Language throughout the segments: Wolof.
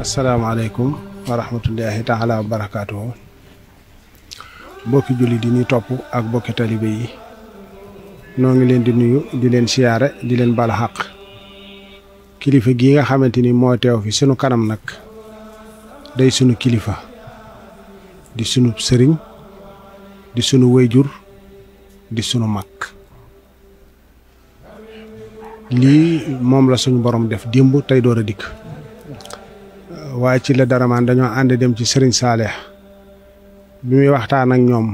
asalaamaaleykum wa rahmatullahi taala wa barakaatuhu bokki julli di ni topp ak bokki talibe yi noo ngi leen di nuyu di leen siyaare di leen bala xaq kilifa gi nga xamante ni moo teew fi sunu kanam nag day sunu kilifa di sunu sëriñ di sunu wayjur di sunu mag lii moom la suñu borom def démb tey door a dikk waaye ci la dara man dañoo ànd dem ci Serigne Saalih bi muy waxtaan ak ñoom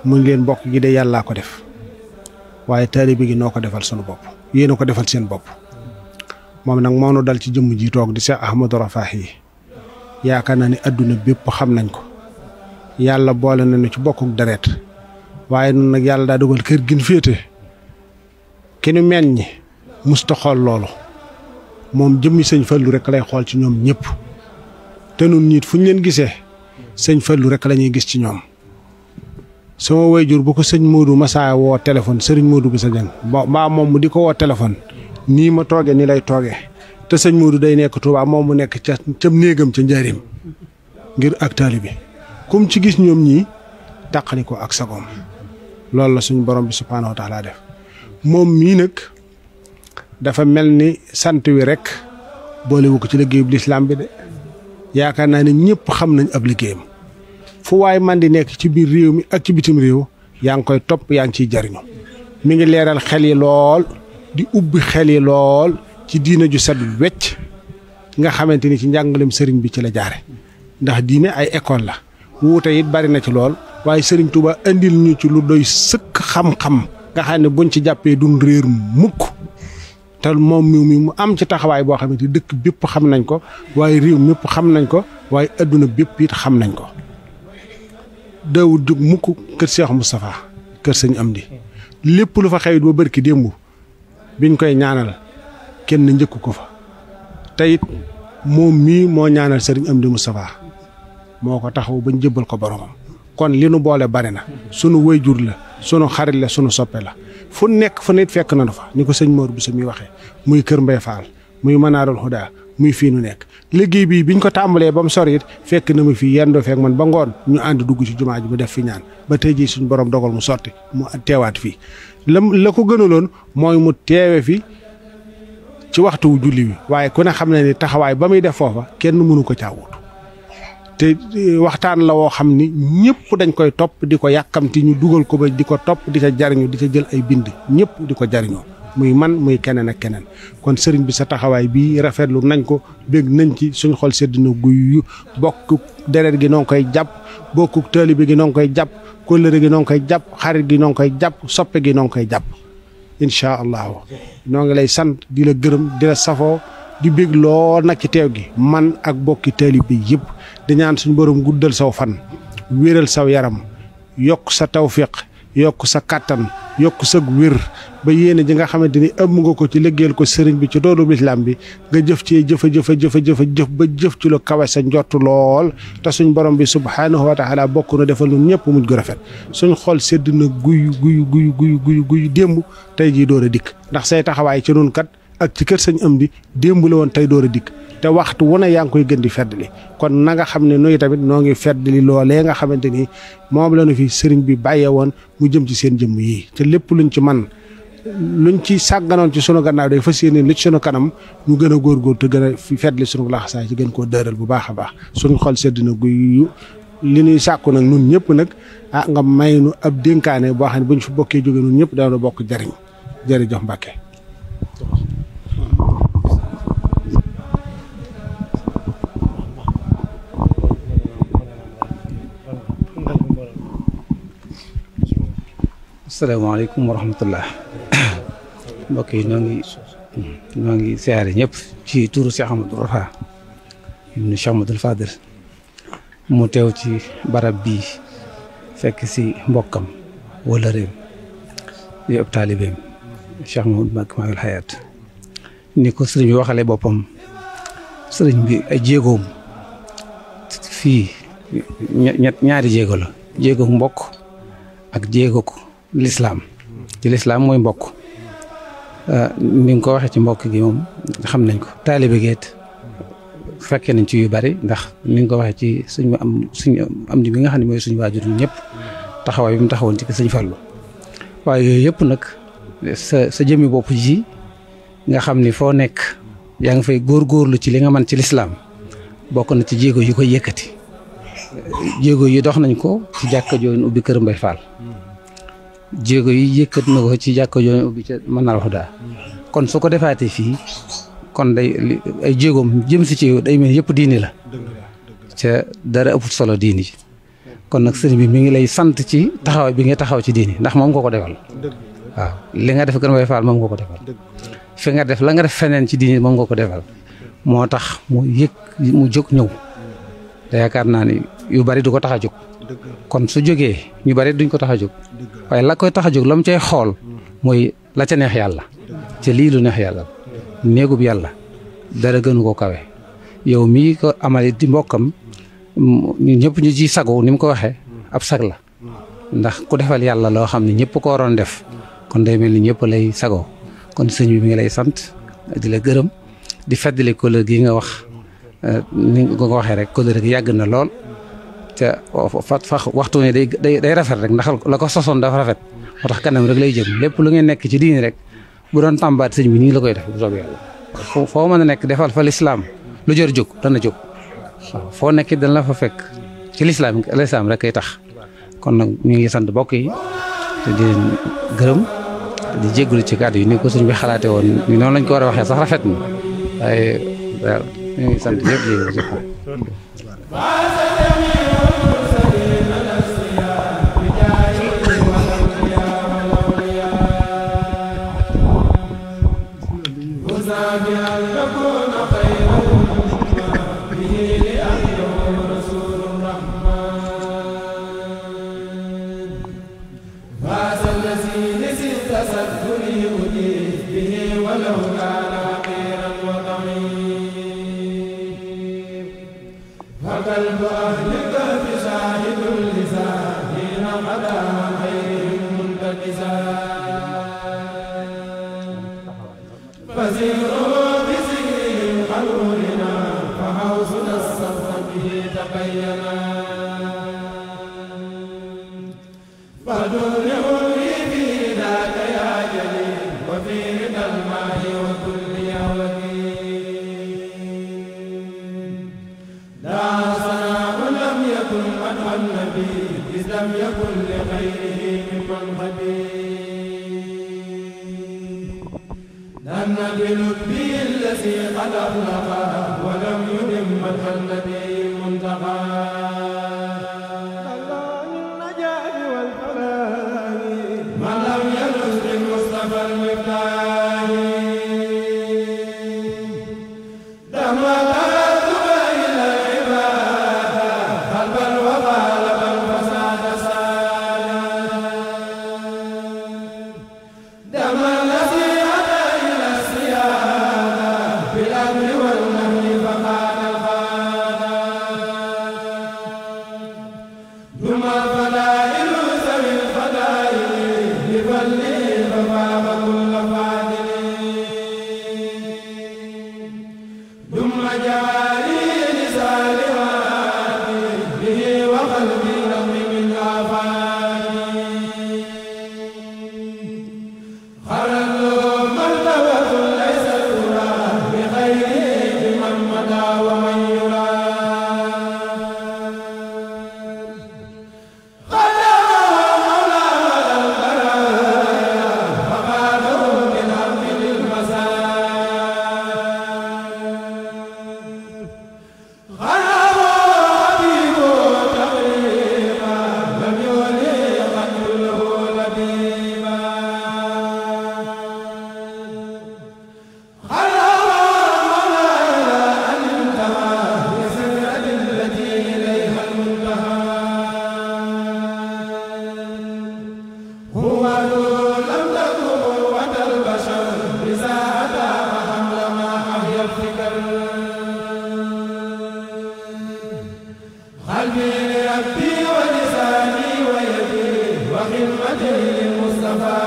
mu ngi leen bokk gi de yàllaa ko def waaye taalibe gi noo ko defal sunu bopp yéen a ko defal seen bopp moom nag moo nu dal ci jëmm ji toog di Cheikh Ahmadou Rafahi yaakaar naa ni adduna bépp xam nañ ko yàlla boole nañu ci bokkuk deret waaye nun nag yàlla daa dogal kër gin féete ki nu meññ musta xool loolu moom jëmmi sëñ Fallu rek lay xool ci ñoom ñëpp te nun nit fu ñu leen gisee sëñ Fallu rek la ñuy gis ci ñoom sama wayjur bu ko sëñ Modou Massa woo téléphone sëriñ Modou bi sa jàng mbaa moom mu di ko woo téléphone nii ma tooge ni lay tooge te sëñ Modou day nekk Touba moom mu nekk ca néegam ca njaarim ngir ak taalibe kum ci gis ñoom ñii tàqali ko ak sagoom loolu la suñu borom bi subhaanahu wa taala def moom mii nag dafa mel ni sant wi rek boolewu ko ci liggéeyub lislaam bi de yaakaar naa ne ñëpp xam nañ ab liggéeyam fu waay man di nekk ci biir réew mi ak ci bitim réew yaa ngi koy topp yaa ngi ciy jariñu mi ngi leeral xel yi lool di ubbi xel yi lool ci diina ju set wecc nga xamante ni ci njàngalem sëriñ bi ci la jaare ndax diine ay école la wuute it bari na ci lool waaye sëriñ Touba indil ñu ci lu doy sëkk xam-xam nga xam ne buñ ci jàppee duñ réer mukk te moom mi mu am ci taxawaay boo xamante dëkk bépp xam nañ ko waaye réew mépp xam nañ ko waaye adduna bépp it xam nañ ko daawul jóg mukk kër Cheikh Moustapha kër sëñ Amdi lépp lu fa xewit ba bërki démb biñ koy ñaanal kenn njëkk ko fa te it moom mii moo ñaanal sëriñ Amdi Moustapha moo ko taxaw bañ jëbbal ko boromam kon li nu boole bari na sunu wayjur la sunu xarit la sunu soppe la fu nekk fu nit fekk na fa ni ko sëñ Mor bu sa muy waxee muy kër Mbay Faal muy Manaarul Huda muy fii nu nekk liggéey bii biñ ko tàmbalee ba mu sori it fekk na ma fii yendoo fekk man ba ngoon ñu ànd dugg ci jumaa ji mu def fi ñaan ba tey jii suñu borom dogal mu sotti mu teewaat fii la ko gënaloon mooy mu teewe fi ci waxtu wu julli wi waaye ku ne xam ne ni taxawaay ba muy def foofa kenn mënu ko caawut te waxtaan la woo xam ni ñëpp dañ koy topp di ko yàkkamti ñu dugal ko ba di ko topp di ca jariñu di ca jël ay bind ñëpp di ko jariñoo muy man muy keneen ak keneen kon sëriñ bi sa taxawaay bii rafetlu nañ ko bég nañ ci suñ xol sedd na guy bokk deret gi noo ngi koy jàpp bokku taalibe gi noo ngi koy jàpp kóllëre gi noo ngi koy jàpp xarit gi noo ngi koy jàpp soppe gi noo ngi koy jàpp incha allahu noo ngi lay sant di la gërëm di la safoo di bég lool nag ci teew gi man ak bokki taalibe yëpp di ñaan suñu borom guddal saw fan wéral saw yaram yokk sa tawfiq yokk sa kàttan yokk sa wér ba yéene ji nga xamante ni ëmm nga ko ci liggéeyal ko sëriñ bi ci doolu lislaam bi nga jëf ci jëf ba jëf ci lu kawe sa njott lool te suñ borom bi subhaanahu wa taala bokk na defal ñun ñëpp mujj gu rafet suñ xol sedd na guy démb tey jii door a dikk ndax say taxawaay ci nun kat ak ci kër sañ am di démb la woon tey door a dikk te waxtu wu ne yaa ngi koy gën di feddali kon na nga xam ne nuy tamit noo ngi feddali loolee nga xamante ni moom la nu fi sëriñ bi bàyyee woon mu jëm ci seen jëmm yii te lépp luñ ci man luñ ci sàgganoon ci sunu gannaaw day fas yéene li ci sunu kanam ñu gën a góorgóor te gën a feddali sunu laxasaay ci gën koo dëral bu baax a baax suñu xol sedd na guy li ñuy sàkku nag nun ñëpp nag nga may nu ab dénkaane boo xam ne buñ fi bokkee jóge nun ñëpp daana bokk jariñ jërëjëf Mbàkke asalaamaaleykum wa rahmatullah mbokk yi ñoo ngi siyaare ñëpp ci turu Cheikh Amadou Rafa ibnu Cheikh Amadou Fadil mu teew ci barab bii fekk si mbokkam wala réew di ab taalibeem Cheikh Mamadou Mbacké Magal Hayaat ni ko sëriñ bi waxale boppam sëriñ bi ay jéegoom fii ñaari jéego la jéego mbokk ak jéego ko lislaam ci lislaam mooy mbokk ni nga ko waxee ci mbokk gi moom xam nañ ko taalibe geet fekkee nañ ci yu bari ndax ni nga ko waxee ci suñu am di bi nga xam ne mooy suñu waajur ñëpp taxawaay bi mu taxawoon ci sëñ Fallu waaye yooyu yëpp nag sa jëmmi bopp ji nga xam ni foo nekk yaa ngi fay góorgóorlu ci li nga mën ci lislaam bokk na ci jéego yi koy yëkkati jéego yi dox nañ ko ci jàkka jooju ubbi kër Mbay Fall jéego yi yëkkat na ko ci jàkka jooju ubbi ca mën naa wax daa kon su ko defaatee fii kon day ay jéegoom jëm si ci yow day mel yëpp diini la ca dara ëpput solo diini ji kon nag sëriñ bi mi ngi lay sant ci taxaw bi nga taxaw ci diini ndax moom nga ko defal waaw li nga def kër Mbay Fall moom nga ko defal fi nga def la nga def feneen ci diini moom nga ko defal moo tax mu jóg ñëw te yaakaar naa ni yu bari du ko tax a jóg kon su jógee ñu bari duñ ko tax a jóg waaye la koy tax a jóg la mu cay xool mooy la ca neex yàlla ca lii lu neex yàlla néegub yàlla dara gënu ko kawe yow mii ko amale di mbokkam ñu ñëpp ñu ci sago ni mu ko waxee ab sag la ndax ku defal yàlla loo xam ne ñëpp ko waroon def kon day mel ni ñëpp lay sago kon sëñ bi mi ngi lay sant di la gërëm di feddali kóllëre gi nga wax ni nga ko waxee rek kóllëre gi yàgg na lool te waxtu ne day rafet rek ndax la ko sosoon dafa rafet moo tax kanam rek lay jëm lépp lu ngeen nekk ci diini rek bu doon tàmbaat sëñ bi nii la koy def bu soobee yàlla foo mën a nekk defal fa lislaam lu jër jóg dana jóg waaw foo nekk dana la fa fekk ci lislaam rek kay tax kon nag ñu ngi sant bokk yi te di leen gërëm di jégalu ci kàddu yi ni ko sëñ bi xalaate woon ni noonu lañ ko war a waxee sax rafet na waaye waaw ñu ngi sant ñëpp jégalu ci بلطفه الذي قد أطلقا ولم يدم مدح النبي المنتقى الله النجاة والفلاح من لم يلز بالمصطفى المفتاح دمى تأدب إلى العبادة قلبا وقالبا فساد سالا دمى الذي أتى إلى السيادة بالأمر والنهي فقاد الخادا ثم الفضائل ذوي الفضائل لفضله ففاق كل فاضل ثم جعلي لسالمات به وقلبي نقي من آفات خرج مرتبة ليس ترى بخيره بمن مدى ومن يرى قلبي لربي ولساني ويدي وخدمتي للمصطفى